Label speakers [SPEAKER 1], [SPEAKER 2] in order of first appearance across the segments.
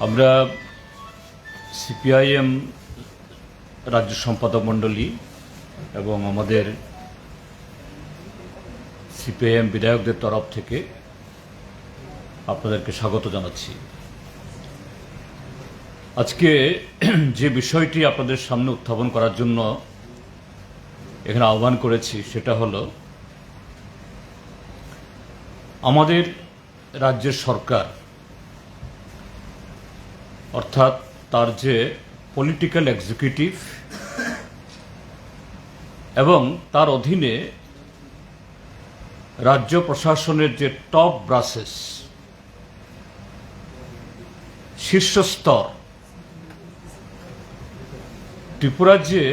[SPEAKER 1] আমরা সিপিআইএম রাজ্য সম্পাদক মণ্ডলী এবং আমাদের সিপিআইএম বিধায়কদের তরফ থেকে আপনাদেরকে স্বাগত জানাচ্ছি। আজকে যে বিষয়টি আপনাদের সামনে উত্থাপন করার জন্য এখানে আহ্বান করেছি সেটা হলো আমাদের রাজ্যের সরকার অর্থাৎ তার যে পলিটিক্যাল এক্সিকিউটিভ এবং তার অধীনে রাজ্য প্রশাসনের যে টপ ব্রাসেস শীর্ষস্তর ত্রিপুরা যে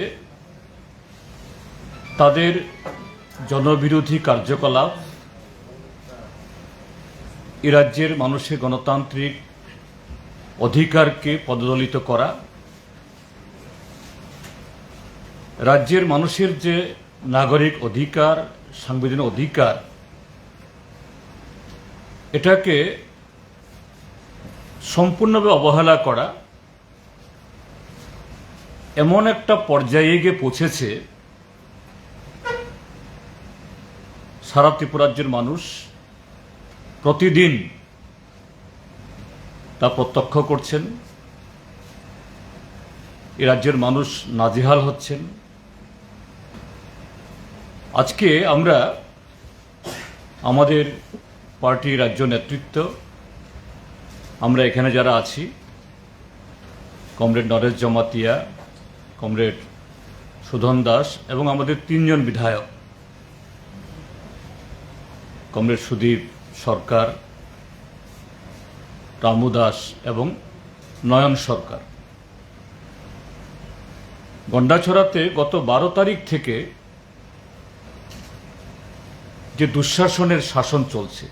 [SPEAKER 1] তাদের জনবিরোধী কার্যকলাপ এ রাজ্যের মানুষের গণতান্ত্রিক অধিকারকে পদদলিত করা, রাজ্যের মানুষের যে নাগরিক অধিকার সাংবিধানিক অধিকার এটাকে সম্পূর্ণভাবে অবহেলা করা এমন একটা পর্যায়ে গিয়ে পৌঁছেছে সারা ত্রিপুরা রাজ্যের মানুষ প্রতিদিন তা প্রত্যক্ষ করছেন। এ রাজ্যের মানুষ নাজেহাল হচ্ছেন। আজকে আমরা আমাদের পার্টির রাজ্য নেতৃত্ব আমরা এখানে যারা আছি, কমরেড নরেশ জমাতিয়া, কমরেড সুধন দাস এবং আমাদের তিনজন বিধায়ক, কমরেড সুদীপ সরকার, রামু দাস এবং নয়ন সরকার, গন্ডাছড়াতে গত 12 তারিখ থেকে যে দুঃশাসনের শাসন চলছে,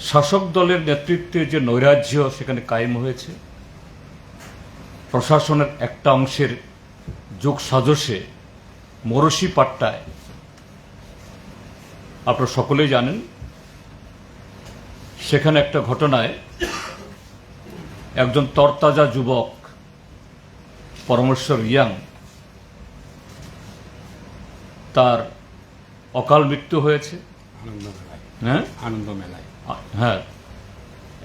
[SPEAKER 1] শাসক দলের নেতৃত্বে যে নৈরাজ্য সেখানে কায়েম হয়েছে, প্রশাসনের একটা অংশের যোগ সাজসে মরসি পাট্টায় আপনারা সকলেই জানেন সেখানে একটা ঘটনায় একজন তরতাজা যুবক পরমেশ্বর রিয়াং তার অকাল মৃত্যু হয়েছে
[SPEAKER 2] আনন্দ মেলায়।
[SPEAKER 1] হ্যাঁ,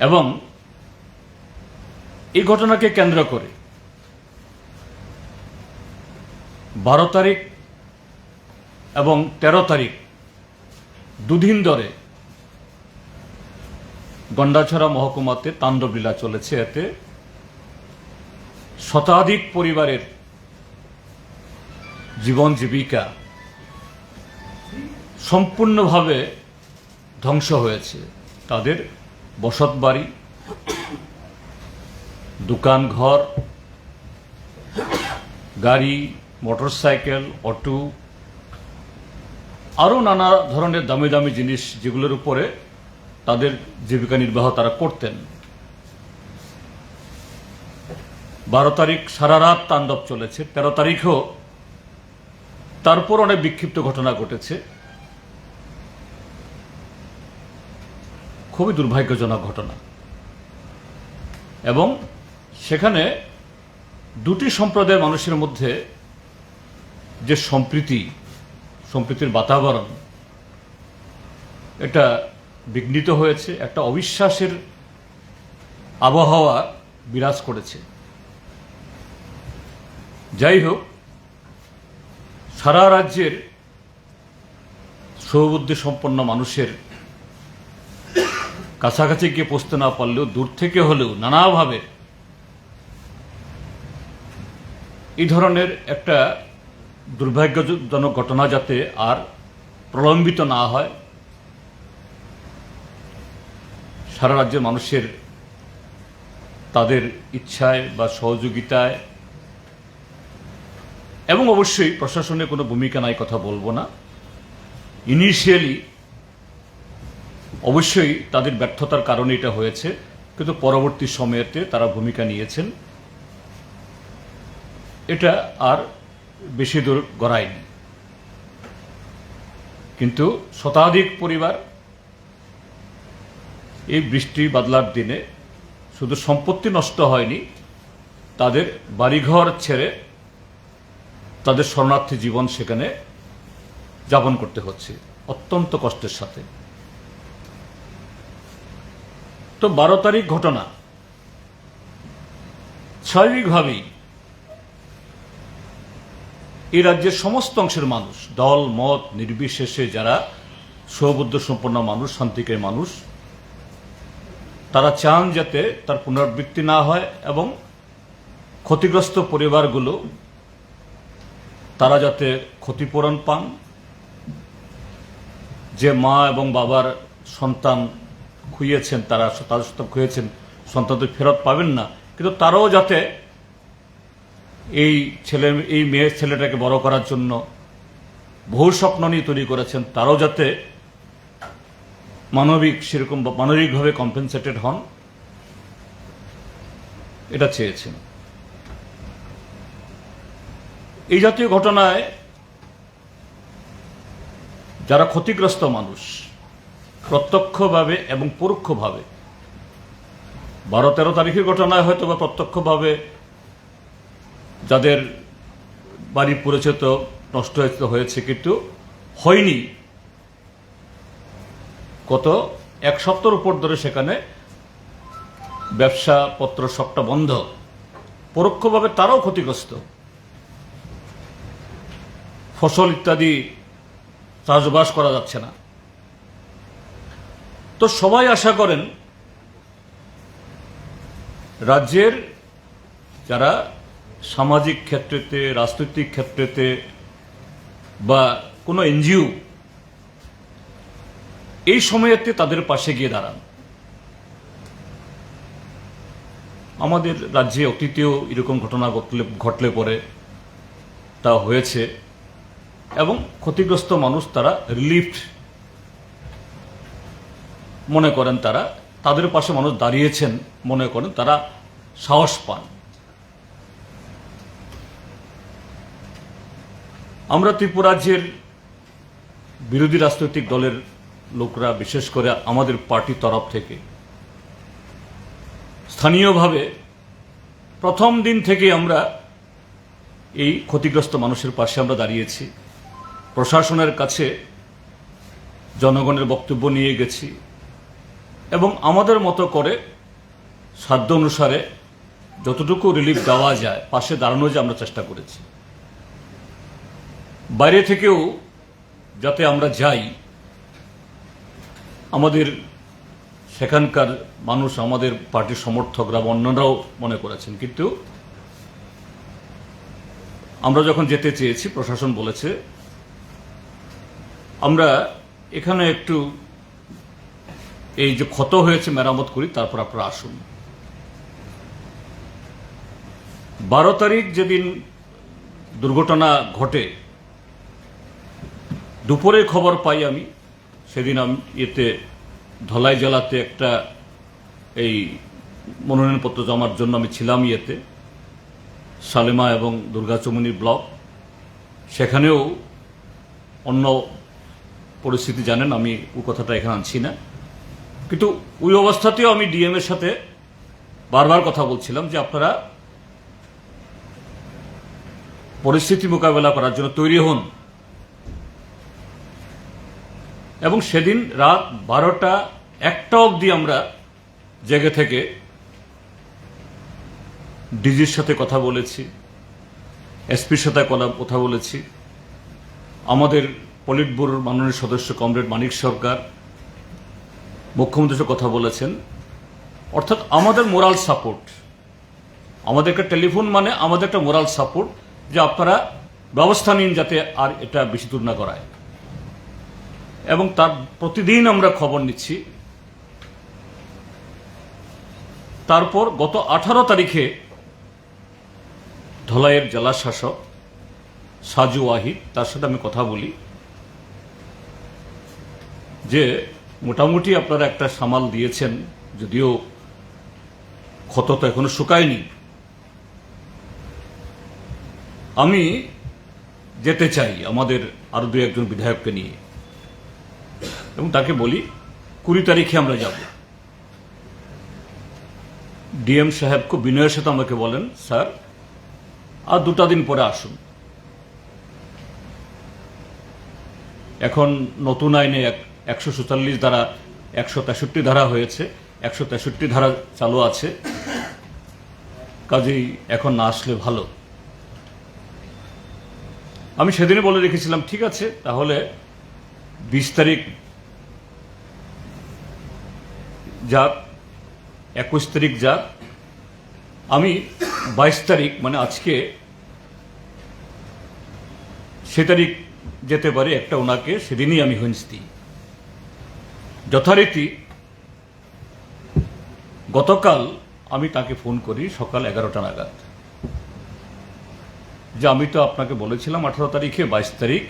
[SPEAKER 1] এবং এই ঘটনাকে কেন্দ্র করে 12 তারিখ এবং 13 তারিখ দুদিন ধরে গন্ডাছড়া মহকুমাতে তাণ্ডবলীলা চলেছে। এতে শতাধিক পরিবারের জীবন জীবিকা সম্পূর্ণভাবে ধ্বংস হয়েছে। তাদের বসতবাড়ি, দোকান ঘর, গাড়ি, মোটরসাইকেল, অটো, আরও নানা ধরনের দামি দামি জিনিস যেগুলোর উপরে তাদের জীবিকা নির্বাহ তারা করতেন। 12 তারিখ সারা রাত তাণ্ডব চলেছে, 13 তারিখও তারপর অনেক বিক্ষিপ্ত ঘটনা ঘটেছে। খুবই দুর্ভাগ্যজনক ঘটনা, এবং সেখানে দুটি সম্প্রদায়ের মানুষের মধ্যে যে সম্প্রীতির বাতাবরণ এটা বিঘ্নিত হয়েছে, একটা অবিশ্বাসের আবহাওয়া বিরাজ করেছে। যাই হোক, সারা রাজ্যের সহবুদ্ধি সম্পন্ন মানুষের কাছাকাছি গিয়ে পৌঁছতে না পারলেও দূর থেকে হলেও নানাভাবে এই ধরনের একটা দুর্ভাগ্যজনক ঘটনা যাতে আর প্রলম্বিত না হয়, সারা রাজ্যের মানুষের তাদের ইচ্ছায় বা সহযোগিতায়, এবং অবশ্যই প্রশাসনের কোনো ভূমিকা নাই কথা বলবো না। ইনিশিয়ালি অবশ্যই তাদের ব্যর্থতার কারণে এটা হয়েছে, কিন্তু পরবর্তী সময়েতে তারা ভূমিকা নিয়েছেন। এটা আর বেশি দূর গড়ায়নি, কিন্তু শতাধিক পরিবার এই বৃষ্টি বাদলার দিনে শুধু সম্পত্তি নষ্ট হয়নি, তাদের বাড়িঘর ছেড়ে তাদের শরণার্থী জীবন সেখানে যাপন করতে হচ্ছে অত্যন্ত কষ্টের সাথে। তো 12 তারিখ ঘটনা, স্বাভাবিকভাবেই এই রাজ্যের সমস্ত অংশের মানুষ, দল মত নির্বিশেষে যারা সৌবুদ্ধ সম্পন্ন মানুষ, শান্তিকামী মানুষ, তারা চান যাতে তার পুনরাবৃত্তি না হয় এবং ক্ষতিগ্রস্ত পরিবারগুলো তারা যাতে ক্ষতিপূরণ পান। যে মা এবং বাবার সন্তান খুইয়েছেন, তারা তাদের সন্তান খুইয়েছেন, সন্তানদের ফেরত পাবেন না, কিন্তু তারাও যাতে এই মেয়ের ছেলেটাকে বড় করার জন্য বহু স্বপ্ন নিয়ে তৈরি করেছেন, তারাও যাতে মানবিকভাবে কম্পেনসেটেড হন, এটা চেয়েছেন। এই জাতীয় ঘটনায় যারা ক্ষতিগ্রস্ত মানুষ, প্রত্যক্ষভাবে এবং পরোক্ষভাবে, 12-13 তারিখের ঘটনায় হয়তো বা প্রত্যক্ষভাবে যাদের বাড়ি পুড়েছে তো নষ্ট হয়েছে, কিন্তু হয়নি গত 1 সপ্তাহের উপর ধরে সেখানে ব্যবসাপত্র সবটা বন্ধ, পরোক্ষভাবে তারাও ক্ষতিগ্রস্ত। ফসল ইত্যাদি চাষবাস করা যাচ্ছে না। তো সবাই আশা করেন রাজ্যের যারা সামাজিক ক্ষেত্রেতে, রাজনৈতিক ক্ষেত্রেতে বা কোনো এনজিও এই সময়েতে তাদের পাশে গিয়ে দাঁড়ান। আমাদের রাজ্যে অতীতেও এরকম ঘটনা ঘটলে পরে তা হয়েছে এবং ক্ষতিগ্রস্ত মানুষ তারা রিলিফ মনে করেন, তাদের পাশে মানুষ দাঁড়িয়েছেন মনে করেন, তারা সাহস পান। আমরা ত্রিপুরা রাজ্যের বিরোধী রাজনৈতিক দলের লোকরা, বিশেষ করে আমাদের পার্টির তরফ থেকে স্থানীয়ভাবে প্রথম দিন থেকে আমরা এই ক্ষতিগ্রস্ত মানুষের পাশে আমরা দাঁড়িয়েছি। প্রশাসনের কাছে জনগণের বক্তব্য নিয়ে গেছি এবং আমাদের মতো করে সাধ্য অনুসারে যতটুকু রিলিফ দেওয়া যায় পাশে দাঁড়ানো যে আমরা চেষ্টা করেছি। বাইরে থেকেও যাতে আমরা যাই, আমাদের সেখানকার মানুষ, আমাদের পার্টির সমর্থকরা, অন্যরাও মনে করেছেন, কিন্তু আমরা যখন যেতে চেয়েছি প্রশাসন বলেছে আমরা এখানে একটু এই যে ক্ষত হয়েছে মেরামত করি, তারপর আপনারা আসুন। 12 তারিখ যেদিন দুর্ঘটনা ঘটে, দুপুরে খবর পাই আমি, সেদিন আমি ধলাই জেলাতে একটা এই মনোনয়নপত্র জমার জন্য আমি ছিলাম সালেমা এবং দুর্গাচমনি ব্লক। সেখানেও অন্য পরিস্থিতি জানেন, আমি ওই কথাটা এখানে আনছি না, কিন্তু ওই অবস্থাতেও আমি ডিএম এর সাথে বারবার কথা বলছিলাম যে আপনারা পরিস্থিতি মোকাবেলা করার জন্য তৈরি হন। এবং সেদিন রাত 12টা-1টা অবধি আমরা জেগে থেকে ডিজির সাথে কথা বলেছি, এসপির সাথে কথা বলেছি, আমাদের পলিট ব্যুরোর মাননীয় সদস্য কমরেড মানিক সরকার, মুখ্যমন্ত্রীর সাথে কথা বলেছেন। অর্থাৎ আমাদের মোরাল সাপোর্ট, আমাদের একটা টেলিফোন মানে আমাদের একটা মোরাল সাপোর্ট যে আপনারা ব্যবস্থা নিন যাতে আর এটা বেশি দূর না করায়। এবং তার প্রতিদিন আমরা খবর নিচ্ছি। তারপর গত 18 তারিখে ধলাইয়ের জেলা শাসক সাজু ওয়াহিদ, তার সাথে আমি কথা বলি যে মোটামুটি আপনারা একটা সামাল দিয়েছেন, যদিও ক্ষত তো এখনো শুকায়নি, আমি যেতে চাই আমাদের আরো 2-1 বিধায়ককে নিয়ে, এবং তাকে বলি 20 তারিখে আমরা যাব। ডিএম সাহেব খুব বিনয়ের সাথে আমাকে বলেন, স্যার আর 2টা দিন পরে আসুন। এখন নতুন আইনে 144 ধারা 163 ধারা হয়েছে, 163 ধারা চালু আছে, কাজেই এখন না আসলে ভালো। আমি সেদিনই বলে রেখেছিলাম, ঠিক আছে তাহলে 20 তারিখ যাক, 21 তারিখ যাক, আমি 22 তারিখ মানে আজকে সে তারিখ যেতে পারি, একটা ওনাকে সেদিনই আমি হিন্টস দিই। যথারীতি গতকাল আমি তাকে ফোন করি সকাল 11টা নাগাদ, যে আমি তো আপনাকে বলেছিলাম 18 তারিখে 22 তারিখ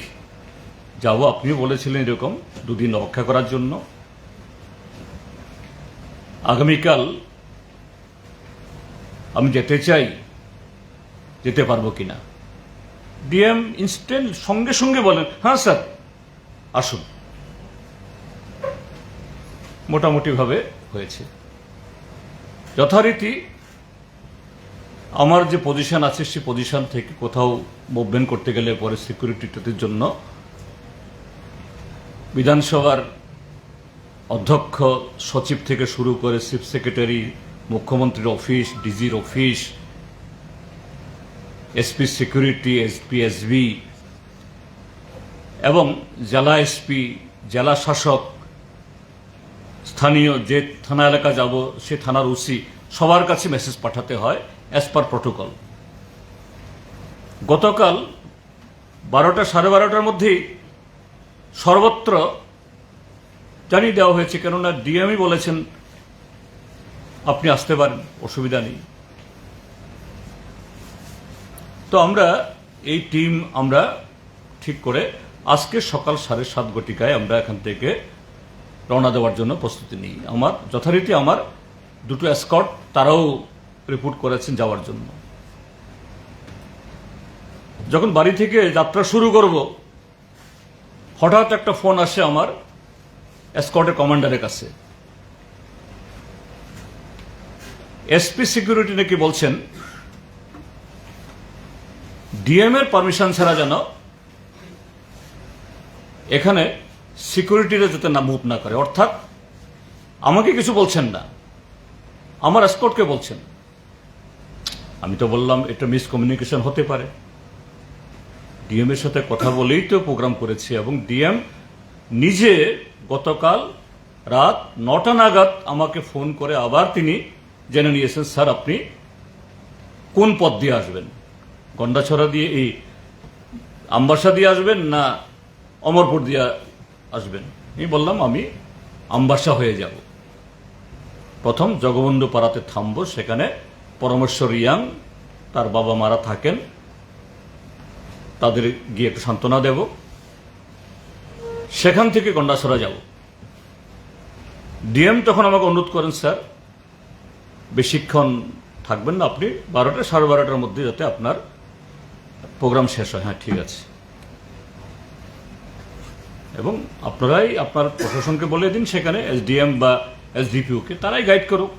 [SPEAKER 1] যাব, আপনিও বলেছিলেন এরকম 2 দিন অপেক্ষা করার জন্য। আগামীকাল আমি যেতে চাই, যেতে পারবো কিনা? ডিএম ইনস্ট্যান্ট সঙ্গে সঙ্গে বলেন, হ্যাঁ স্যার আসুন। মোটামুটিভাবে হয়েছে। যথারীতি আমার যে পজিশন আছে সেই পজিশন থেকে কোথাও মুভমেন্ট করতে গেলে পরে সিকিউরিটির জন্য বিধানসভার অধ্যক্ষ, সচিব থেকে শুরু করে চিফ সেক্রেটারি, মুখ্যমন্ত্রীর অফিস, ডিজির office, SP security, SP SB এবং জেলা এসপি, জেলা শাসক, স্থানীয় যে থানা এলাকা যাব সে থানার ওসি, সবার কাছে মেসেজ পাঠাতে হয় অ্যাজ পার প্রটোকল। গতকাল 12টা সাড়ে 12টার মধ্যেই সর্বত্র জানিয়ে দেওয়া হয়েছে, কেননা ডিএমই বলেছেন আপনি আসতে পারেন, অসুবিধা নেই। তো আমরা এই টিম আমরা ঠিক করে আজকে সকাল 7:30 ঘটিকায় আমরা এখান থেকে রওনা দেওয়ার জন্য প্রস্তুতি নিই। আমার যথারীতি আমার 2টো এসকর্ট তারাও রিপোর্ট করেছেন যাওয়ার জন্য। যখন বাড়ি থেকে যাত্রা শুরু করব, হঠাৎ একটা ফোন আসে আমার এসকর্টের কমান্ডারের কাছে। এসপি সিকিউরিটি নাকি বলছেন ডিএম এর পারমিশন ছাড়া যেন এখানে সিকিউরিটিরা যাতে না মুভ না করে, অর্থাৎ আমাকে কিছু বলছেন না, আমার এসকর্টকে বলছেন। আমি তো বললাম এটা মিসকমিউনিকেশন হতে পারে, ডিএম এর সাথে কথা বলেই তো প্রোগ্রাম করেছি, এবং ডিএম নিজে গতকাল রাত 9টা নাগাদ আমাকে ফোন করে আবার তিনি জেনে নিয়েছেন, স্যার আপনি কোন পথ দিয়ে আসবেন, গন্ডাছড়া দিয়ে এই আমবাসা দিয়ে আসবেন না অমরপুর দিয়ে আসবেন? আমি বললাম আমি আমবাসা হয়ে যাব, প্রথম জগবন্ধু পাড়াতে থামবো, সেখানে পরমেশ্বর রিয়াং তার বাবা মারা থাকেন, তাদের গিয়ে একটু সান্ত্বনা দেব, সেখান থেকে গন্ডাছড়া যাব। ডিএম তখন আমাকে অনুরোধ করেন, স্যার বেশিক্ষণ থাকবেন না, আপনি 12টা সাড়ে 12টার মধ্যে যাতে আপনার প্রোগ্রাম শেষ হয়। হ্যাঁ ঠিক আছে, এবং আপনারাই আপনার প্রশাসনকে বলে দিন সেখানে এসডিএম বা এসডিপিওকে, তারাই গাইড করুক।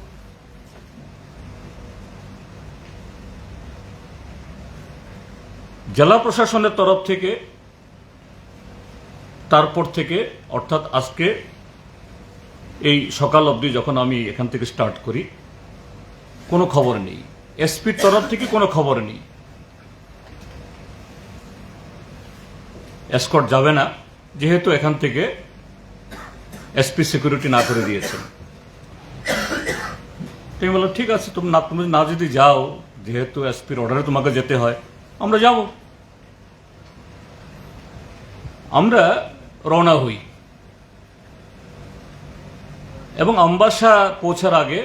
[SPEAKER 1] জেলা প্রশাসনের তরফ থেকে তারপর থেকে, অর্থাৎ আজকে এই সকাল অবধি যখন আমি এখান থেকে স্টার্ট করি, কোনো খবর নেই, এসপির তরফ থেকে কোনো খবর নেই, এসকর্ট যাবে না, যেহেতু এখান থেকে এসপি সিকিউরিটি না করে দিয়েছেন। তুমি বলো ঠিক আছে, তুমি না যদি যাও, যেহেতু এসপির অর্ডারে তোমাকে যেতে হয়, আমরা যাব। আমরা রওনা হই এবং আমবাসা পৌঁছার আগে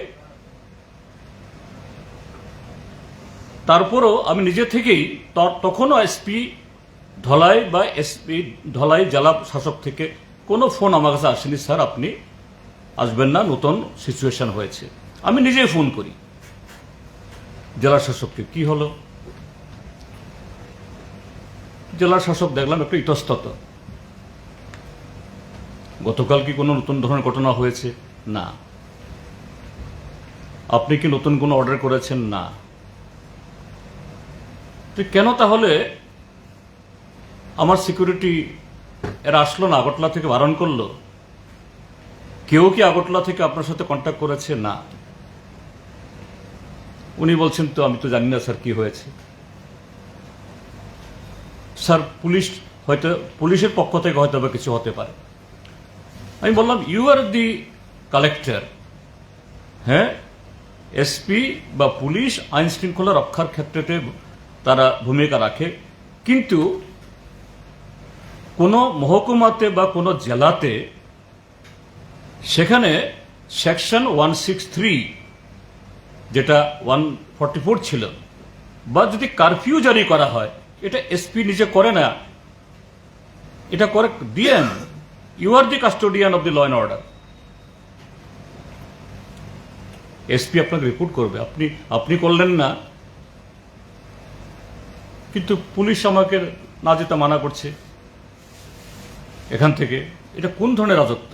[SPEAKER 1] তারপরও আমি নিজে থেকেই, তখনও এসপি ধলাই বা এসপি ধলাই জেলা শাসক থেকে কোনো ফোন আমার কাছে আসেনি, স্যার আপনি আসবেন না, নতুন সিচুয়েশন হয়েছে। আমি নিজেই ফোন করি জেলা শাসককে, কি হলো? জেলা শাসক দেখলাম একটু ইতস্তত। গতকাল কি কোনো নতুন ধরনের ঘটনা হয়েছে? না। আপনি কি নতুন কোনো অর্ডার করেছেন? না। তো কেন তাহলে আমার সিকিউরিটি এরা আসলো না, আগরতলা থেকে বারণ করলো? কেউ কি আগরতলা থেকে আপনার সাথে কন্ট্যাক্ট করেছে? না। উনি বলছেন তো আমি তো জানি না স্যার কি হয়েছে। স্যার পুলিশের পক্ষ থেকে হয়তো বা কিছু হতে পারে। আমি বললাম ইউ আর দি কালেক্টর। হ্যাঁ, এসপি বা পুলিশ আইন শৃঙ্খলা রক্ষার ক্ষেত্রে তারা ভূমিকা রাখে, কিন্তু কোনো মহকুমাতে বা কোনো জেলাতে সেখানে সেকশন 163 যেটা 144 ছিল, বা যদি কারফিউ জারি করা হয়, এটা এসপি নিজে করে না, এটা করে DM. You are the custodian of the law and order. SP আপনাকে রিপোর্ট করবে, আপনি করলেন না, কিন্তু পুলিশ আমাকে না যেতে মানা করছে এখান থেকে। এটা কোন ধরনের রাজত্ব?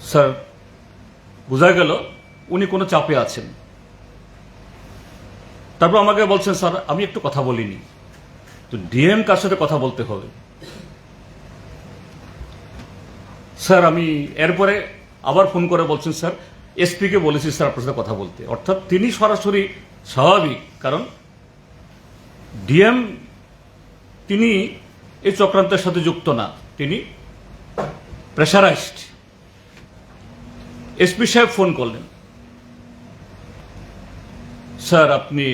[SPEAKER 1] স্যার বোঝা গেল উনি কোনো চাপে আছেন। তারপর আমাকে বলছেন স্যার আমি একটু কথা বলিনি। তো ডিএম কার সাথে কথা বলতে হবে? স্যার আমি এরপরে আবার ফোন করে বলছেন স্যার এসপি কে বলেছি স্যার আপনার সাথে কথা বলতে। অর্থাৎ তিনি সরাসরি, স্বাভাবিক, কারণ ডিএম তিনি এই চক্রান্তের সাথে যুক্ত না, তিনি প্রেশারাইজড। এসপি সাহেব ফোন করলেন, স্যার আপনি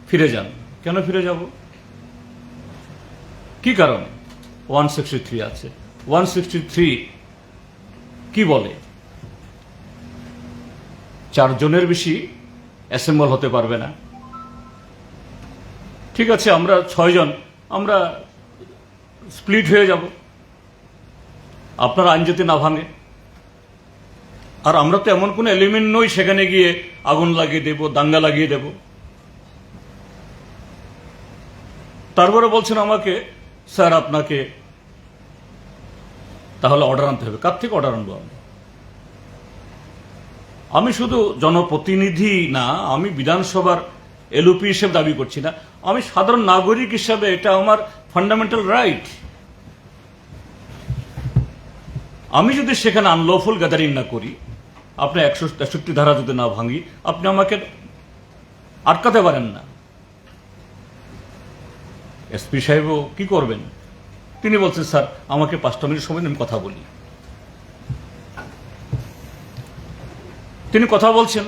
[SPEAKER 1] ফিরে যান। কেন ফিরে যাব? কি কারণে? 163 আছে। 163 কি বলে? 4 জনের বেশি অ্যাসেম্বল হতে পারবে না। ঠিক আছে, আমরা 6 জন, আমরা স্প্লিট হয়ে যাব, আপনার আইন যদি না ভাঙে। আর আমরা তো এমন কোন এলিমেন্ট নই সেখানে গিয়ে আগুন লাগিয়ে দেব, দাঙ্গা লাগিয়ে দেব। তারপরে বলছেন আমাকে স্যার আপনাকে তাহলে অর্ডার আনতে হবে। কার থেকে অর্ডার আনবো? আমি শুধু জনপ্রতিনিধি না, আমি বিধানসভার এলওপি হিসেবে দাবি করছি না, আমি সাধারণ নাগরিক হিসাবে এটা আমার ফান্ডামেন্টাল রাইট। আমি যদি সেখানে আনলফুল গ্যাদারিং না করি, আপনার 163 ধারা যদি না ভাঙি, আপনি আমাকে আটকাতে পারেন না। এসপি সাহেবও কি করবেন? তিনি বলছেন স্যার আমাকে 5টা মিনিট সময় আমি কথা বলি। তিনি কথা বলছেন,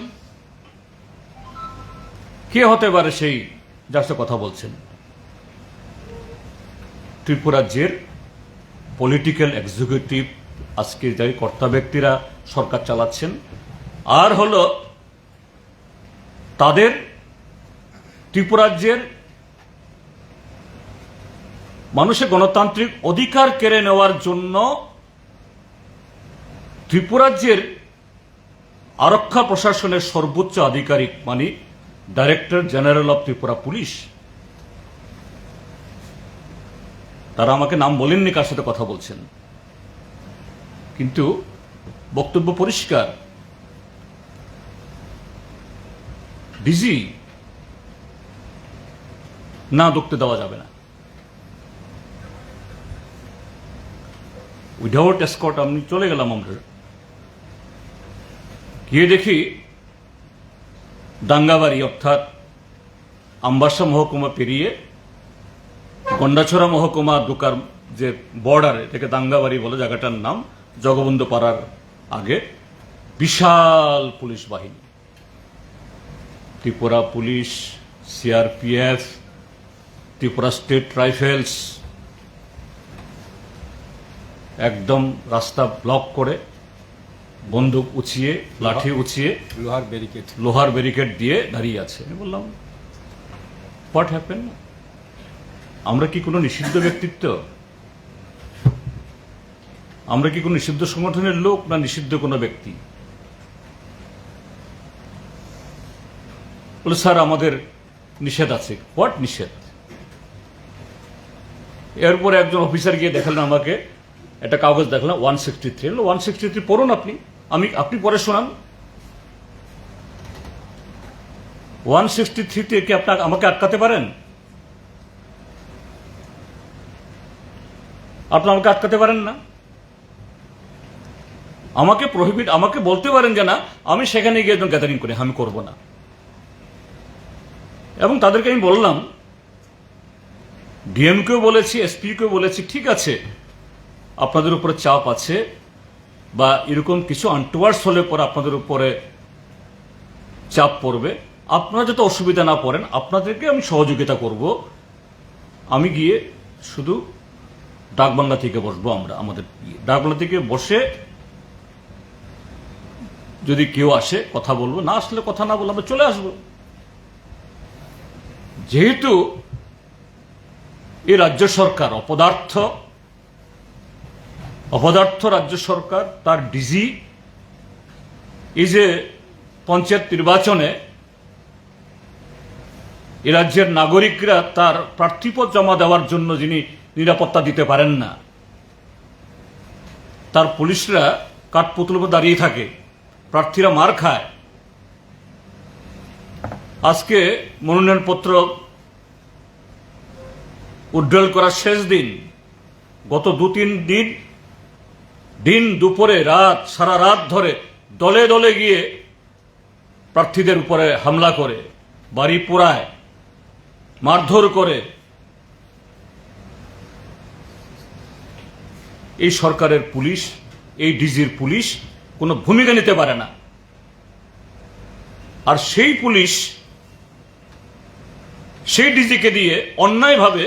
[SPEAKER 1] কে হতে পারে সেই যার সাথে কথা বলছেন? ত্রিপুরাজ্যের পলিটিক্যাল এক্সিকিউটিভ, আজকে যাই কর্তা ব্যক্তিরা সরকার চালাচ্ছেন, আর হলো তাদের ত্রিপুরাজ্যের মানুষের গণতান্ত্রিক অধিকার কেড়ে নেওয়ার জন্য ত্রিপুরাজ্যের আরক্ষা প্রশাসনের সর্বোচ্চ আধিকারিক, মানে director general of Tripura police. তারা আমাকে নাম বলেননি কার সাথে কথা বলছেন, কিন্তু বক্তব্য পরিষ্কার। ডিজি না ঢুকতে দেওয়া যাবে না, উইদাউট এসকর্ট। আমি চলে গেলাম, আমরা গিয়ে দেখি দাঙ্গাবাড়ি, অর্থাৎ আমবাসা মহকুমা পেরিয়ে গন্ডাছড়া মহকুমা ঢোকার যে বর্ডার, এটাকে দাঙ্গাবাড়ি বলে, জায়গাটার নাম জগবন্ধু পাড়ার আগে বিশাল পুলিশ বাহিনী, Tripura police, CRPF, Tripura state rifles, একদম রাস্তা ব্লক করে বন্দুক উঁচিয়ে, লাঠি উঁচিয়ে, লোহার ব্যারিকেড দিয়ে দাঁড়িয়ে আছে। আমি বললাম হোয়াট হ্যাপেন? আমরা কি কোনো নিষিদ্ধ ব্যক্তিত্ব? আমরা কি কোনো নিষিদ্ধ সংগঠনের লোক, না নিষিদ্ধ কোনো ব্যক্তি? বলে স্যার আমাদের নিষেধ আছে। হোয়াট নিষেধ? এরপরে একজন অফিসার গিয়ে দেখালেন আমাকে একটা কাগজ দেখলাম 163, 163 পড়ুন আপনি পরে শোনান। 163 কি আপনি আমাকে আটকাতে পারেন? আপনি আমাকে আটকাতে পারেন না। আমাকে বলতে পারেন যে না আমি সেখানে গিয়ে একজন গ্যাদারিং করি, আমি করব না। এবং তাদেরকে আমি বললাম, ডিএমকেও বলেছি, এসপিকেও বলেছি, ঠিক আছে আপনাদের উপরে চাপ আছে বা এরকম কিছু আনটুয়ার্স হলে পরে আপনাদের উপরে চাপ পড়বে, আপনারা যাতে অসুবিধা না পড়েন আপনাদেরকে আমি সহযোগিতা করব। আমি গিয়ে শুধু ডাকবাংলা থেকে বসবো, আমাদের ডাকবাংলা থেকে বসে যদি কেউ আসে কথা বলবো, না আসলে কথা না বলবো, আমরা চলে আসবো। যেহেতু এই রাজ্য সরকার অপদার্থ রাজ্য সরকার, তার ডিজি এই যে পঞ্চায়েত নির্বাচনে এ রাজ্যের নাগরিকরা তার প্রার্থীপদ জমা দেওয়ার জন্য যিনি নিরাপত্তা দিতে পারেন না, তার পুলিশরা কাঠপুতুলের উপর দাঁড়িয়ে থাকে, প্রার্থীরা মার খায়। আজকে মনোনয়নপত্র উইথড্রল করার শেষ দিন, গত 2-3 দিন দুপুরে সারা রাত ধরে দলে দলে গিয়ে প্রার্থীদের উপরে হামলা করে, বাড়ি পোড়ায়, মারধর করে। এই সরকারের পুলিশ, এই ডিজির পুলিশ কোনো ভূমিকা নিতে পারে না। আর সেই পুলিশ সেই ডিজিকে দিয়ে অন্যায়ভাবে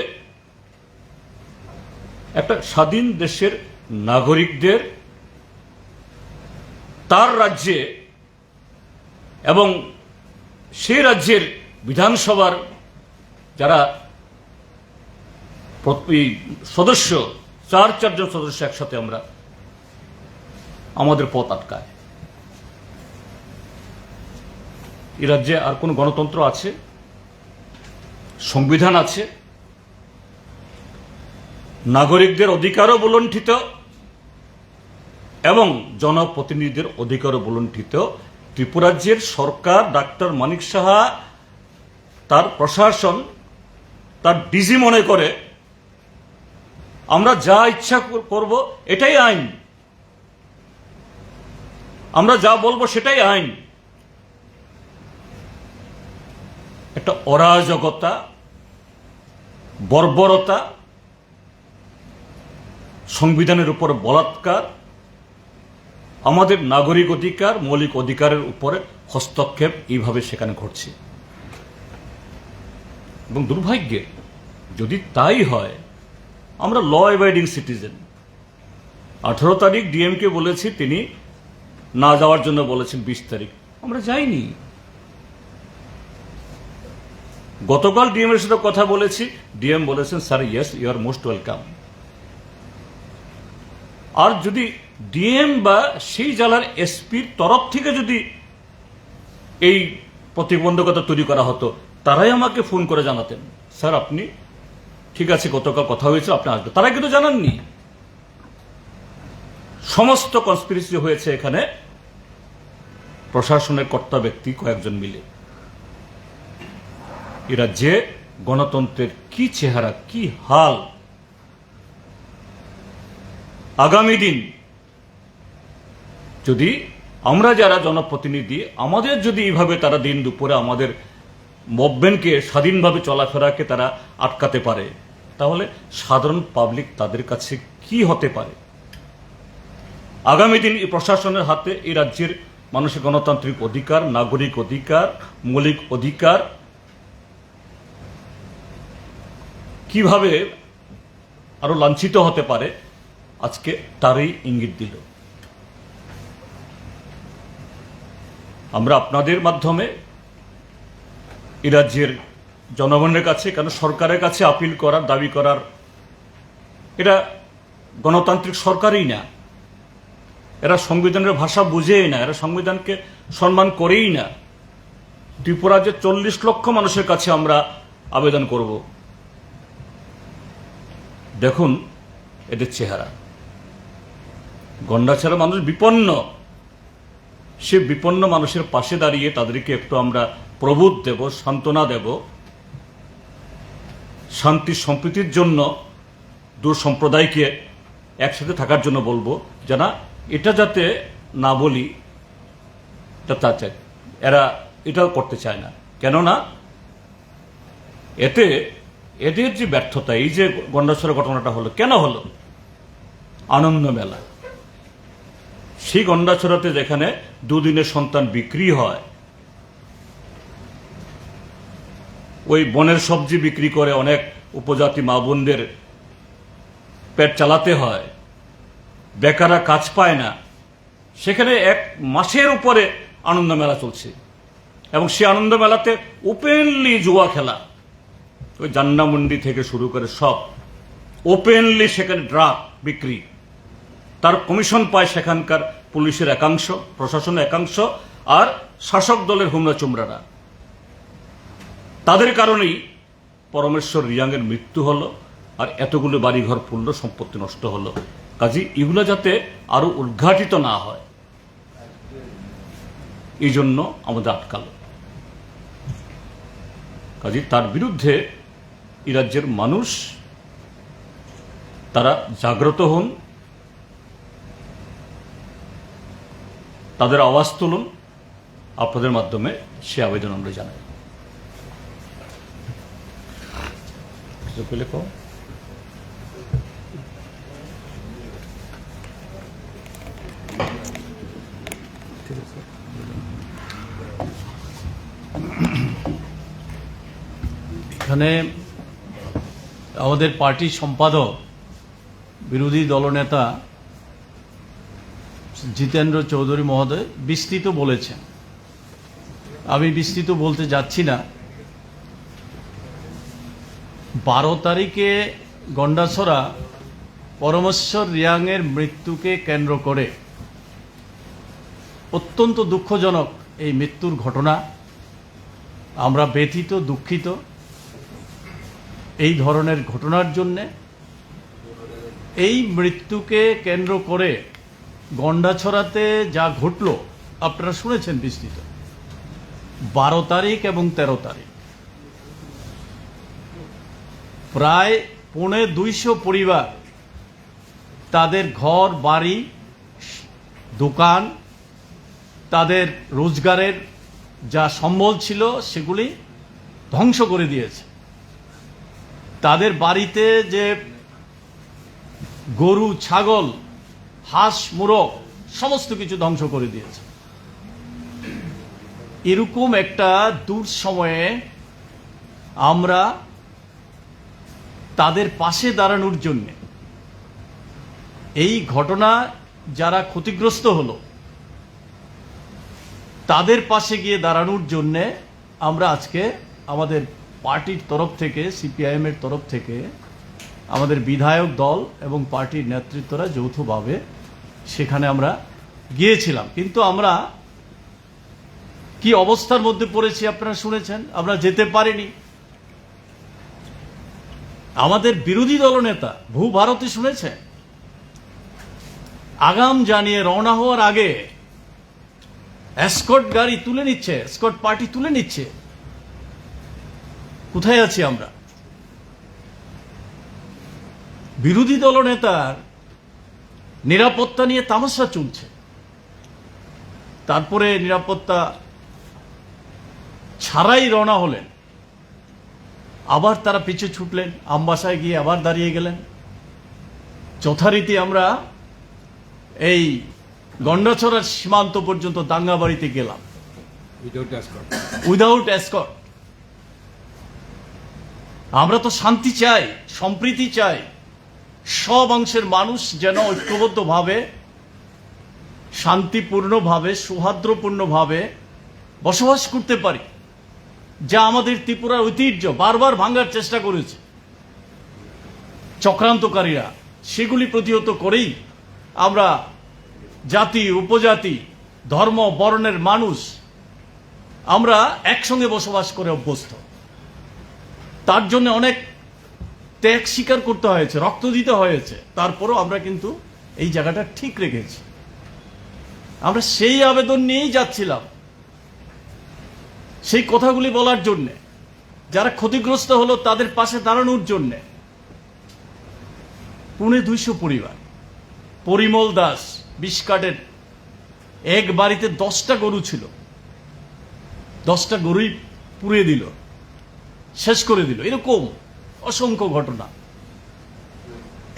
[SPEAKER 1] একটা স্বাধীন দেশের নাগরিকদের তার রাজ্যে এবং সেই রাজ্যের বিধানসভার যারা সদস্য, 4 জন সদস্য একসাথে আমরা আমাদের পথ আটকায়। এ রাজ্যে আর কোন গণতন্ত্র আছে? সংবিধান আছে, নাগরিকদের অধিকারও বলণ্ঠিত এবং জনপ্রতিনিধিদের অধিকারও বলণ্ঠিত। ত্রিপুরাজ্যের সরকার, ডাক্তার মানিক সাহা, তার প্রশাসন, তার ডিজি মনে করে আমরা যা ইচ্ছা করব এটাই আইন, আমরা যা বলবো সেটাই আইন। একটা অরাজকতা, বর্বরতা, সংবিধানের উপর বলাৎকার, আমাদের নাগরিক অধিকার, মৌলিক অধিকারের উপরে হস্তক্ষেপ এইভাবে সেখানে ঘটছে। এবং দুর্ভাগ্যের যদি তাই হয়, আমরা ল অ্যাবাইডিং সিটিজেন। 18 তারিখ ডিএমকে বলেছি, তিনি না যাওয়ার জন্য বলেছেন 20 তারিখ, আমরা যাইনি। গতকাল ডিএম এর সাথে কথা বলেছি, ডিএম বলেছেন sir yes you are most welcome. আর যদি ডিএম বা সেই জেলার এসপির তরফ থেকে যদি এই প্রতিবন্ধকতা তৈরি করা হতো, তারাই আমাকে ফোন করে জানাতেন স্যার আপনি ঠিক আছে, গতকাল কথা হয়েছে, আপনি আসবেন। তারা কিন্তু জানাননি। সমস্ত কনস্পিরেসি হয়েছে এখানে প্রশাসনের কর্তা ব্যক্তি কয়েকজন মিলে। এরা যে গণতন্ত্রের কি চেহারা, কি হাল। আগামী দিন যদি আমরা যারা জনপ্রতিনিধি, আমাদের যদি এইভাবে তারা দিন দুপুরে আমাদের মুভমেন্টকে, স্বাধীনভাবে চলাফেরাকে তারা আটকাতে পারে, তাহলে সাধারণ পাবলিক তাদের কাছে কি হতে পারে। আগামী দিন এই প্রশাসনের হাতে এই রাজ্যের মানুষের গণতান্ত্রিক অধিকার, নাগরিক অধিকার, মৌলিক অধিকার কিভাবে আরো লাঞ্ছিত হতে পারে, আজকে তারই ইঙ্গিত দিল। আমরা আপনাদের মাধ্যমে এই রাজ্যের জনগণের কাছে, কেন সরকারের কাছে আপিল করার, দাবি করার, এটা গণতান্ত্রিক সরকারই না, এরা সংবিধানের ভাষা বুঝেই না, এরা সংবিধানকে সম্মান করেই না। ত্রিপুরা যে 40 লক্ষ মানুষের কাছে আমরা আবেদন করব, দেখুন এদের চেহারা। গন্ডাছড়া মানুষ বিপন্ন, সে বিপন্ন মানুষের পাশে দাঁড়িয়ে তাদেরকে একটু আমরা প্রবোধ দেব, সান্ত্বনা দেব, শান্তি সম্প্রীতির জন্য দু সম্প্রদায়কে একসাথে থাকার জন্য বলবো, যেন এটা যাতে না বলি, তা চাই, এরা এটাও করতে চায় না। কেননা এতে এদের যে ব্যর্থতা, এই যে গন্ডাছড়া ঘটনাটা হলো, কেন হলো? আনন্দ মেলা। সেই গন্ডাছড়াতে যেখানে দুদিনের সন্তান বিক্রি হয়, ওই বনের সবজি বিক্রি করে অনেক উপজাতি মা বোনদের পেট চালাতে হয়, বেকাররা কাজ পায় না, সেখানে 1 মাসের উপরে আনন্দ মেলা চলছে। এবং সেই আনন্দ মেলাতে ওপেনলি জুয়া খেলা, ওই জান্নামুন্ডি থেকে শুরু করে সব ওপেনলি সেখানে ড্রাগ বিক্রি। তার কমিশন পায় সেখানকার পুলিশের একাংশ, প্রশাসনের একাংশ, আর শাসক দলের হুমরা চুমরারা। তাদের কারণেই পরমেশ্বর রিয়াংয়ের মৃত্যু হলো, আর এতগুলো বাড়িঘর পূর্ণ, সম্পত্তি নষ্ট হলো। কাজী এগুলো যাতে আরো উদ্ঘাটিত না হয়, এই জন্য আমাদের আটকালো। কাজী তার বিরুদ্ধে এই রাজ্যের মানুষ তারা জাগ্রত হন, তাদের আওয়াজ তুলুন। আপনাদের মাধ্যমে সে আবেদন আমরা জানাই।
[SPEAKER 3] এখানে আমাদের পার্টির সম্পাদক বিরোধী দলনেতা জিতেন্দ্র চৌধুরী মহোদয় বিস্তৃত বলেছেন, আমি বিস্তৃত বলতে যাচ্ছি না। 12 তারিখে গন্ডাছড়া পরমেশ্বর রিয়াংয়ের মৃত্যুকে কেন্দ্র করে অত্যন্ত দুঃখজনক এই মৃত্যুর ঘটনা। আমরা ব্যথিত, দুঃখিত এই ধরনের ঘটনার জন্যে। এই মৃত্যুকে কেন্দ্র করে গন্ডাছড়াতে যা ঘটল আপনারা শুনেছেন বিস্তৃত। 12 তারিখ এবং 13 তারিখ প্রায় 250 পরিবার তাদের ঘর বাড়ি, দোকান, তাদের রোজগারের যা সম্বল ছিল সেগুলি ধ্বংস করে দিয়েছে। তাদের বাড়িতে যে গরু, ছাগল, হাঁস, মুরগ সমস্ত কিছু ধ্বংস করে দিয়েছে। এরকম একটা দুঃসময়ে আমরা তাদের পাশে দাঁড়ানোর জন্য, এই ঘটনা যারা ক্ষতিগ্রস্ত হলো তাদের পাশে গিয়ে দাঁড়ানোর জন্য আমরা আজকে আমাদের পার্টির তরফ থেকে, সিপিআইএম এর তরফ থেকে আমাদের বিধায়ক দল এবং পার্টির নেতৃত্বরা যৌথভাবে সেখানে আমরা গিয়েছিলাম। কিন্তু আমরা কি অবস্থার মধ্যে পড়েছি আপনারা শুনেছেন, আমরা যেতে পারিনি। আমাদের বিরোধী দলনেতা ভূভারতী শুনেছেন, আগাম জানিয়ে রওনা হওয়ার আগে এসকর্ট গাড়ি তুলে নিচ্ছে, এসকর্ট পার্টি তুলে নিচ্ছে। কোথায় আছি আমরা? বিরোধী দলনেতার নিরাপত্তা নিয়ে তামাশা চলছে। তারপরে নিরাপত্তা ছাড়াই রওনা হলেন, আবার তারা পিছু ছুটলেন, আমবাসায় গিয়ে আবার দাঁড়িয়ে গেলেন। যথারীতি আমরা এই গন্ডাছড়ার সীমান্ত পর্যন্ত দাঙ্গাবাড়িতে গেলাম উইদাউট এসকর্ট। আমরা তো শান্তি চাই, সম্প্রীতি চাই, সব অংশের মানুষ যেন ঐক্যবদ্ধভাবে, শান্তিপূর্ণভাবে, সৌহার্দ্যপূর্ণভাবে বসবাস করতে পারি, যা আমাদের ত্রিপুরার ঐতিহ্য বারবার ভাঙার চেষ্টা করেছে চক্রান্তকারীরা। সেগুলি প্রতিহত করেই আমরা জাতি, উপজাতি, ধর্ম, বর্ণের মানুষ আমরা একসঙ্গে বসবাস করে অভ্যস্ত। তার জন্য অনেক ত্যাগ স্বীকার করতে হয়েছে, রক্ত দিতে হয়েছে। তারপরও আমরা কিন্তু এই জায়গাটা ঠিক রেখেছি। আমরা সেই আবেদন নিয়েই যাচ্ছিলাম, সেই কথাগুলি বলার জন্যে, যারা ক্ষতিগ্রস্ত হলো তাদের পাশে দাঁড়ানোর জন্যে। 250 পরিবার, পরিমল দাস বিশকাটের এক বাড়িতে 10টা গরু ছিল, 10টা গরুই পুড়িয়ে দিল, শেষ করে দিল। এরকম অসংখ্য ঘটনা।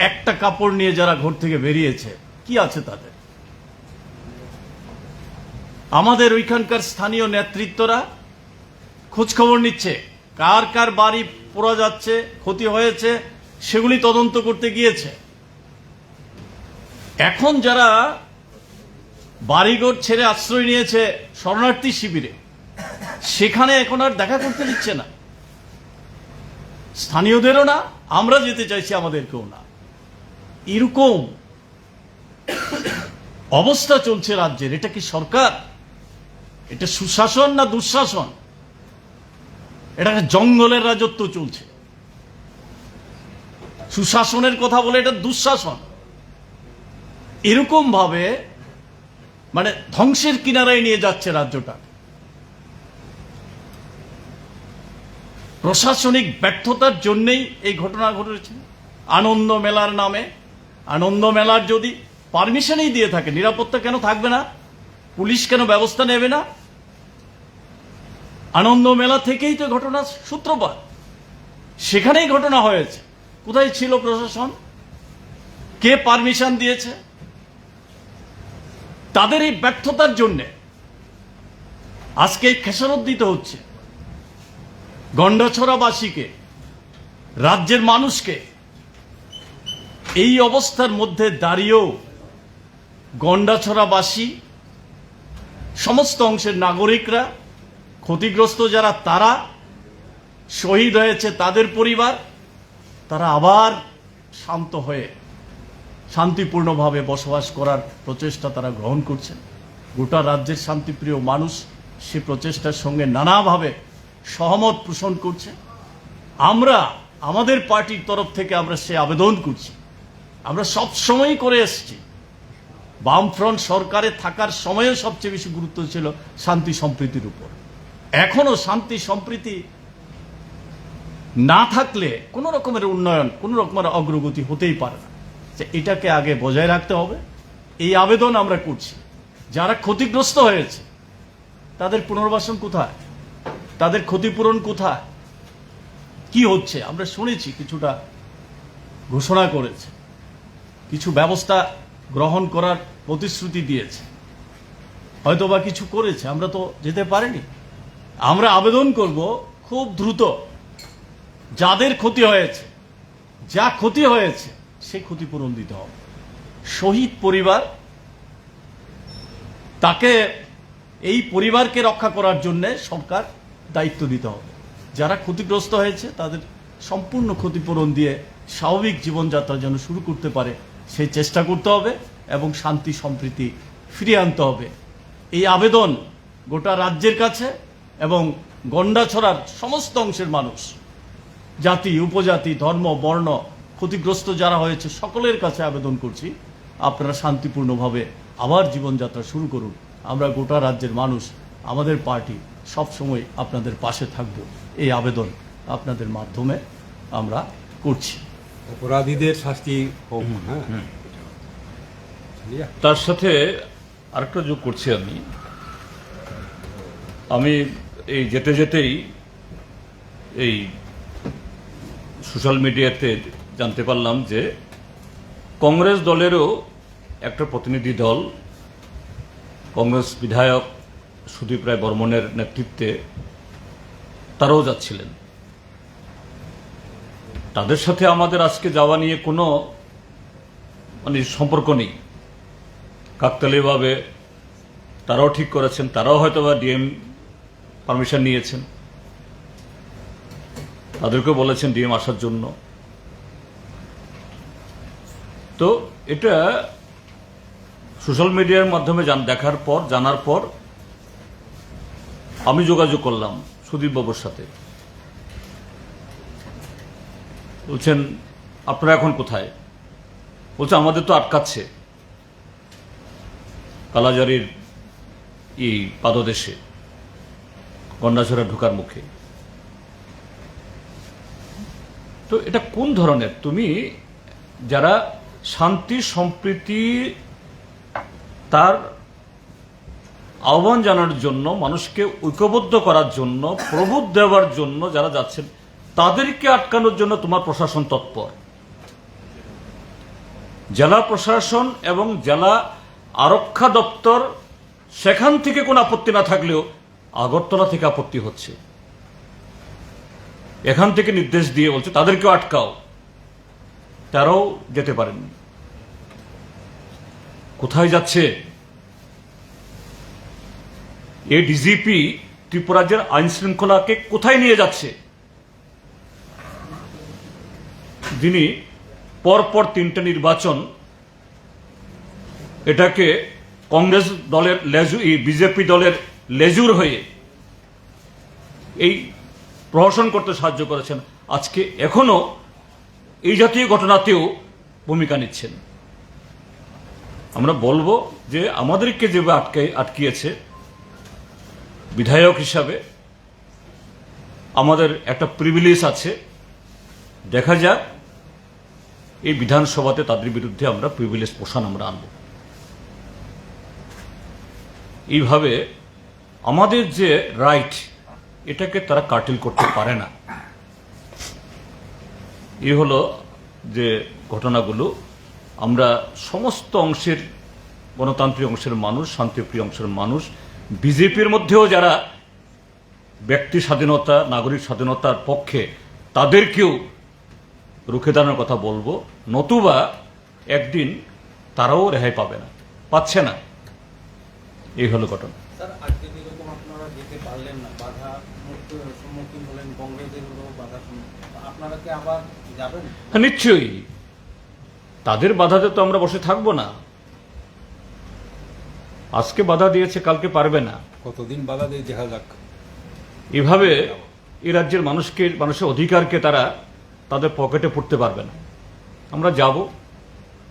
[SPEAKER 3] একটা কাপড় নিয়ে যারা ঘর থেকে বেরিয়েছে, কি আছে তাদের? আমাদের ওইখানকার স্থানীয় নেতৃত্বরা খোঁজখবর নিচ্ছে, কার কার বাড়ি পোড়া যাচ্ছে, ক্ষতি হয়েছে, সেগুলি তদন্ত করতে গিয়েছে। এখন যারা বাড়িঘর ছেড়ে আশ্রয় নিয়েছে শরণার্থী শিবিরে, সেখানে এখন আর দেখা করতে দিচ্ছে না, স্থানীয়দেরও না, আমরা যেতে চাইছি আমাদেরকেও না। এরকম অবস্থা চলছে রাজ্যের। এটা কি সরকার? এটা সুশাসন না দুঃশাসন? এটা জঙ্গলের রাজত্ব চলছে। সুশাসনের কথা বলে এটা দুঃশাসন। এরকম ভাবে মানে ধ্বংসের কিনারায় নিয়ে যাচ্ছে রাজ্যটা। প্রশাসনিক ব্যর্থতার জন্যই এই ঘটনা ঘটেছে। আনন্দ মেলার নামে, আনন্দ মেলার যদি পারমিশনই দিয়ে থাকে, নিরাপত্তা কেন থাকবে না? পুলিশ কেন ব্যবস্থা নেবে না? আনন্দ মেলা থেকেই তো ঘটনা সূত্রপাত, সেখানেই ঘটনা হয়েছে। কোথায় ছিল প্রশাসন? কে পারমিশন দিয়েছে? তাদের এই ব্যর্থতার জন্যে আজকে এই খেসারত দিতে হচ্ছে গন্ডাছড়াবাসীকে, রাজ্যের মানুষকে। এই অবস্থার মধ্যে দাঁড়িয়েও গন্ডাছড়াবাসী, সমস্ত অংশের নাগরিকরা, ক্ষতিগ্রস্ত যারা তারা, শহীদ হয়েছে তাদের পরিবার, তারা আবার শান্ত হয়ে শান্তিপূর্ণভাবে বসবাস করার প্রচেষ্টা তারা গ্রহণ করছেন। গোটা রাজ্যের শান্তিপ্রিয় মানুষ সে প্রচেষ্টার সঙ্গে নানাভাবে সহমত পোষণ করছে। আমরা আমাদের পার্টির তরফ থেকে আমরা সে আবেদন করছি। আমরা সব সময়ই করে এসেছি। বামফ্রন্ট সরকারে থাকার সময়ে সবচেয়ে বেশি গুরুত্ব ছিল শান্তি সম্প্রীতির উপর। এখনো শান্তি সম্প্রীতি না থাকলে কোনো রকমের উন্নয়ন, কোনো রকমের অগ্রগতি হতেই পারে না। যে এটাকে আগে বজায় রাখতে হবে, এই আবেদন আমরা করছি। যারা ক্ষতিগ্রস্ত হয়েছে তাদের পুনর্বাসন কোথায়? তাদের ক্ষতিপূরণ কোথায়? কি হচ্ছে? আমরা শুনেছি কিছুটা ঘোষণা করেছে, কিছু ব্যবস্থা গ্রহণ করার প্রতিশ্রুতি দিয়েছে, হয়তোবা কিছু করেছে, আমরা তো যেতে পারিনি। আমরা আবেদন করব খুব দ্রুত যাদের ক্ষতি হয়েছে, যা ক্ষতি হয়েছে সেই ক্ষতিপূরণ দিতে হবে। শহীদ পরিবার, তাকে, এই পরিবারকে রক্ষা করার জন্য সরকার দায়িত্ব দিতে হবে। যারা ক্ষতিগ্রস্ত হয়েছে তাদের সম্পূর্ণ ক্ষতিপূরণ দিয়ে স্বাভাবিক জীবনযাত্রা যেন শুরু করতে পারে সেই চেষ্টা করতে হবে এবং শান্তি সম্প্রীতি ফিরিয়ে আনতে হবে। এই আবেদন গোটা রাজ্যের কাছে এবং গন্ডাছড়ার সমস্ত অংশের মানুষ, জাতি, উপজাতি, ধর্ম, বর্ণ, ক্ষতিগ্রস্ত যারা হয়েছে সকলের কাছে আবেদন করছি, আপনারা শান্তিপূর্ণভাবে আবার জীবনযাত্রা শুরু করুন। আমরা গোটা রাজ্যের মানুষ, আমাদের পার্টি সবসময় আপনাদের পাশে থাকব, এই আবেদন আপনাদের মাধ্যমে আমরা করছি।
[SPEAKER 2] অপরাধীদের শাস্তি হোক। হ্যাঁ,
[SPEAKER 1] তার সাথে আরেকটা যোগ করছি আমি এই যেতে যেতেই এই সোশ্যাল মিডিয়াতে জানতে পারলাম যে কংগ্রেস দলেরও একটা প্রতিনিধি দল, কংগ্রেস বিধায়ক সুদীপ রায় বর্মনের নেতৃত্বে, তারাও যাচ্ছিলেন। তাদের সাথে আমাদের আজকে যাওয়া নিয়ে কোনো সম্পর্ক নেই। কাকতালীয়ভাবে তারাও ঠিক করেছেন, তারাও হয়তো বা ডিএম পারমিশন নিয়েছেন, তাদেরকেও বলেছেন ডিএম আসার জন্য। তো এটা সোশ্যাল মিডিয়ার মাধ্যমে দেখার পর, জানার পর আমি যোগাযোগ করলাম সুদীপ বাবুর সাথে। বলছেন আপনারা এখন কোথায়? বলছে আমাদের তো আটকাচ্ছে। কালাজারির এই পাদদেশে গন্ডাছড়া ঢোকার মুখে। তো এটা কোন ধরনের, তুমি যারা শান্তি সম্প্রীতি তার আহ্বান জানানোর জন্য, মানুষকে ঐক্যবদ্ধ করার জন্য, প্রবোধ দেওয়ার জন্য যারা যাচ্ছেন তাদেরকে আটকানোর জন্য তোমার প্রশাসন তৎপর। জেলা প্রশাসন এবং জেলা আরক্ষা দপ্তর সেখান থেকে কোনো আপত্তি না থাকলেও আগরতলা থেকে আপত্তি হচ্ছে। এখান থেকে নির্দেশ দিয়ে বলছে তাদেরকেও আটকাও, তারাও যেতে পারেননি। কোথায় যাচ্ছে? এই ডিজিপি ত্রিপুরা রাজ্যের আইন শৃঙ্খলাকে কোথায় নিয়ে যাচ্ছে? যিনি পরপর 3টে নির্বাচন এটাকে কংগ্রেস দলের বিজেপি দলের লেজুর হয়ে এই প্রহসন করতে সাহায্য করেছেন, আজকে এখনো এই জাতীয় ঘটনাতেও ভূমিকা নিচ্ছেন। আমরা বলবো যে আমাদেরকে যেভাবে আটকিয়েছে, বিধায়ক হিসাবে আমাদের একটা প্রিভিলেজ আছে, দেখা যাক এই বিধানসভাতে তাদের বিরুদ্ধে আমরা প্রিভিলেজ পোষণ আমরা আনব। এইভাবে আমাদের যে রাইট এটাকে তারা কাটিল করতে পারে না। এই হলো যে ঘটনাগুলো। আমরা সমস্ত অংশের গণতান্ত্রিক অংশের মানুষ, শান্তিপ্রিয় অংশের মানুষ, বিজেপির মধ্যেও যারা ব্যক্তি স্বাধীনতা, নাগরিক স্বাধীনতার পক্ষে, তাদেরকেও রুখে দাঁড়ানোর কথা বলবো, নতুবা একদিন তারাও রেহাই পাবে না, পাচ্ছে না। এই হলো ঘটনা।
[SPEAKER 4] স্যার, আজকে যেরকম আপনারা যেতে পারলেন না, বাধা সম্মুখীন হলেন, কংগ্রেসের বাধা আপনারা কি আবার যাবেন?
[SPEAKER 1] হ্যাঁ, নিশ্চয়ই। তাদের বাধাতে তো আমরা বসে থাকবো না। আজকে বাধা দিয়েছে, কালকে পারবে না।
[SPEAKER 2] কতদিন বাধা দিয়ে দেখা যাক।
[SPEAKER 1] এভাবে এই রাজ্যের মানুষের অধিকারকে তারা তাদের পকেটে পড়তে পারবে না। আমরা যাব,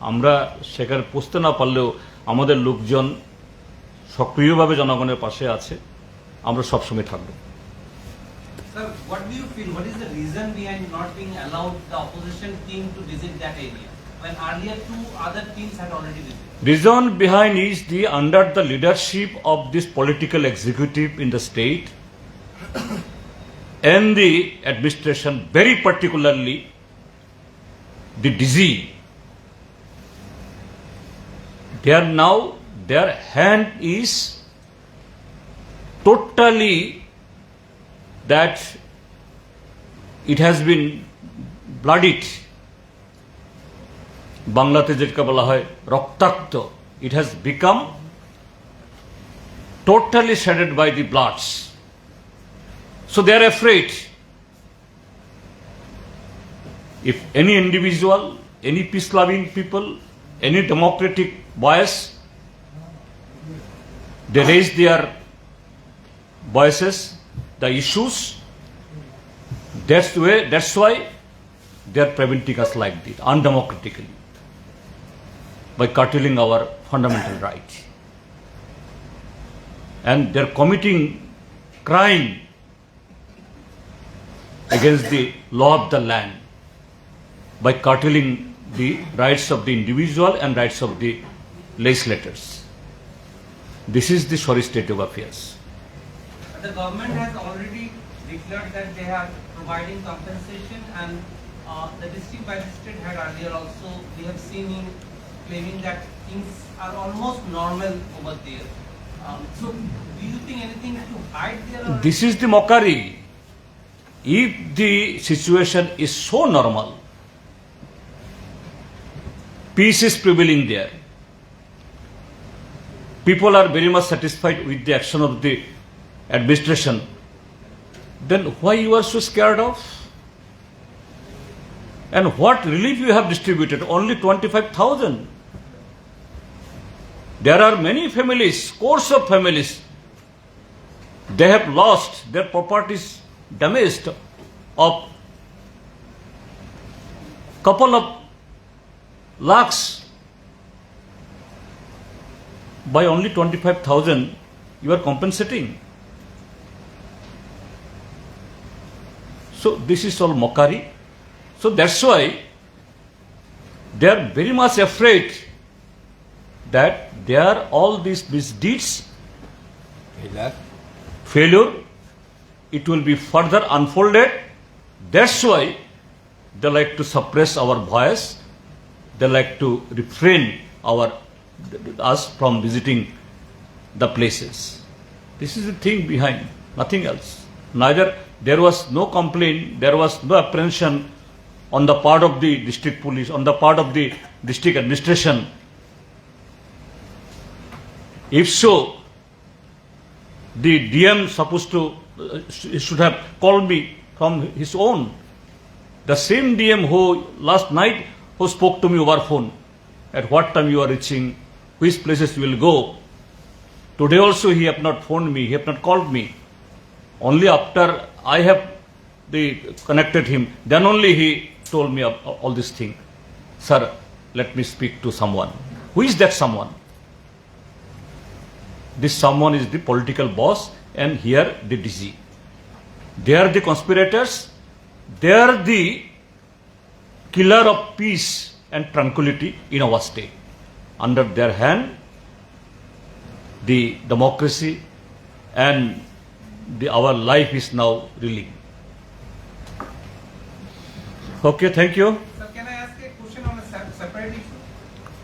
[SPEAKER 1] আমরা সেখানে পৌঁছতে না পারলেও আমাদের লোকজন সক্রিয়ভাবে জনগণের পাশে আছে, আমরা সবসময় থাকবো।
[SPEAKER 4] Sir, what do you feel? What is the reason behind not being allowed the opposition team to visit that area when earlier 2 other teams had already visited?
[SPEAKER 1] Reason behind is under the leadership of this political executive in the state and the administration, very particularly the DG, their hand is totally that it has been bloodied. বাংলাতে যেটা বলা হয় রক্তাক্ত, it has become totally shaded by the bloods. So they are afraid. If any individual, any peace-loving people, any democratic voice, they raise their voices, the issues, that's why they are preventing us like this, undemocratically, by curtailing our fundamental rights. And they are committing crime against the law of the land by curtailing the rights of the individual and rights of the legislators. This is the sorry state of affairs.
[SPEAKER 4] The government has already declared that they are providing compensation, and the district magistrate had earlier also, we have seen him claiming that things are almost normal over there. So do you think anything to hide there? Or
[SPEAKER 1] This is the mockery. If the situation is so normal, peace is prevailing there, people are very much satisfied with the action of the administration, then why you are so scared of? And what relief you have distributed? Only 25,000. There are many families, scores of families, they have lost their properties, damaged of couple of lakhs. by only 25,000 you are compensating. So this is all mockery. So that's why they are very much afraid that there all these misdeeds, failure, it will be further unfolded. That's why they like to suppress our voice. They like to refrain us from visiting the places. This is the thing behind, nothing else. Neither there was no complaint, there was no apprehension on the part of the district police, on the part of the district administration. If so, the DM supposed to should have called me from his own. The same DM who last night who spoke to me over phone, at what time you are reaching, which places you will go. Today also he have not phoned me, he have not called me. Only after I have connected him, then only he told me all this thing. Sir, let me speak to someone. Who is that someone? This someone is the political boss and here the DG. They are the conspirators. They are the killer of peace and tranquility in our state. Under their hand, the democracy and our life is now reeling. Okay, thank you.
[SPEAKER 4] Sir, can I ask a question on a separate issue?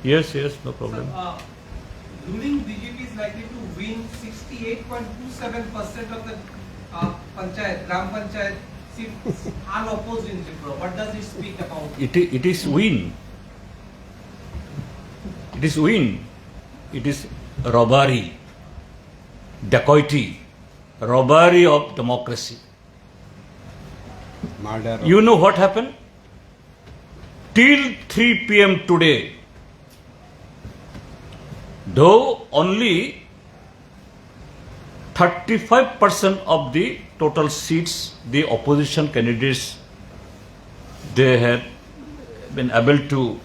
[SPEAKER 1] Yes, no problem.
[SPEAKER 4] Ruling BJP is likely to win 68.27% of the Gram Panchayat seats unopposed in Tripura. What does it speak about?
[SPEAKER 1] It is win. It is win. It is robbery, dacoity, robbery of democracy.
[SPEAKER 2] Murder.
[SPEAKER 1] You know what happened? Till 3 p.m. today, though only 35% of the total seats, the opposition candidates, they had been able to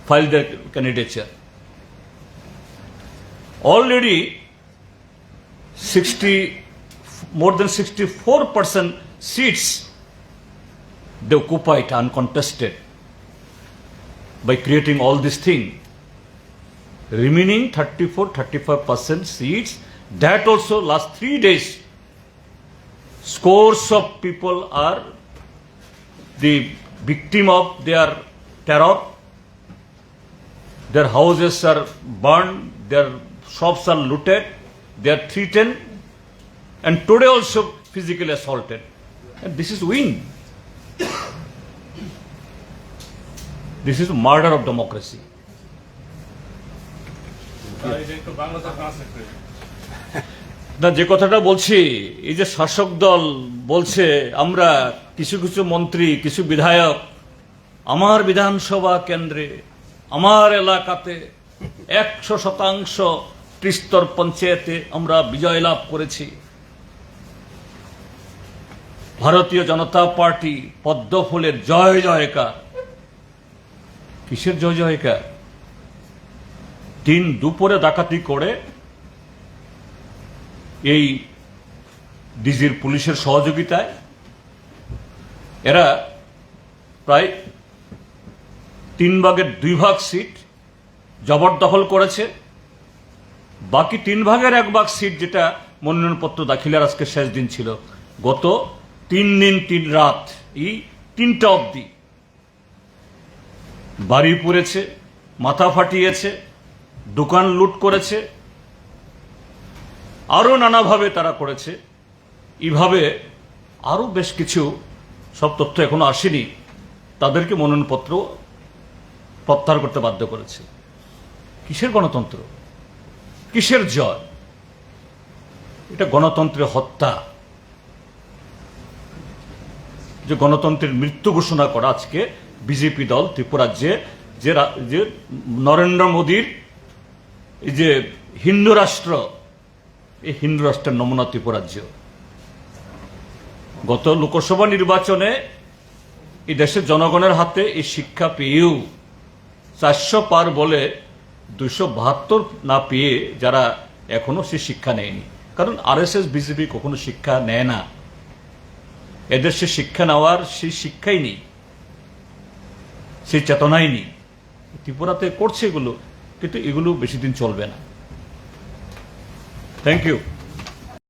[SPEAKER 1] file their candidature. Already more than 64% seats they occupied uncontested by creating all this thing. Remaining 34-35% seats, that also last 3 days, scores of people are the victim of their terror. Their houses are burned, their shops are looted, they are threatened, and today also physically assaulted. And this is win. This is murder of democracy. না, যে কথাটা বলছি, এই যে শাসক দল বলছে আমরা কিছু কিছু মন্ত্রী, কিছু বিধায়ক আমার বিধানসভা কেন্দ্রে, আমার এলাকাতে 100% ত্রিস্তর পঞ্চায়েতে আমরা বিজয় লাভ করেছি। ভারতীয় জনতা পার্টি পদ্ম ফুলের জয় জয়কার। কিসের জয় জয়কার? দুপুরে ডাকাতি করে এই ডিজির পুলিশের সহযোগিতায় এরা প্রায় 3/2 সিট জবরদখল করেছে। বাকি 3/1 সিট যেটা মনোনয়নপত্র দাখিলের আজকে শেষ দিন ছিল, গত 3 দিন 3 রাত এই 3টা অবধি বাড়ি পুড়েছে, মাথা ফাটিয়েছে, দোকান লুট করেছে, আরো নানাভাবে তারা করেছে। এইভাবে আরো বেশ কিছু, সব তথ্য এখনো আসেনি, তাদেরকে মনোনয়নপত্র প্রত্যাহার করতে বাধ্য করেছে। কিসের গণতন্ত্র? কিসের জয়? এটা গণতন্ত্রের হত্যা। যে গণতন্ত্রের মৃত্যু ঘোষণা করা আজকে বিজেপি দল ত্রিপুরাজ্যে, যে নরেন্দ্র মোদীর এই যে হিন্দু রাষ্ট্র, এই হিন্দু রাষ্ট্রের নমুনা ত্রিপুরাজ্য। গত লোকসভা নির্বাচনে এই দেশের জনগণের হাতে এই শিক্ষা পেয়েও 400 পার বলে 272 না পেয়ে যারা এখনো সে শিক্ষা নেয়নি, কারণ আরএসএস বিজেপি কখনো শিক্ষা নেয় না, এদের সে শিক্ষা নেওয়ার সেই শিক্ষাই নেই, সেই চেতনাই নেই। ত্রিপুরাতে করছে এগুলো, কিন্তু এগুলো বেশি দিন চলবে না। Thank you.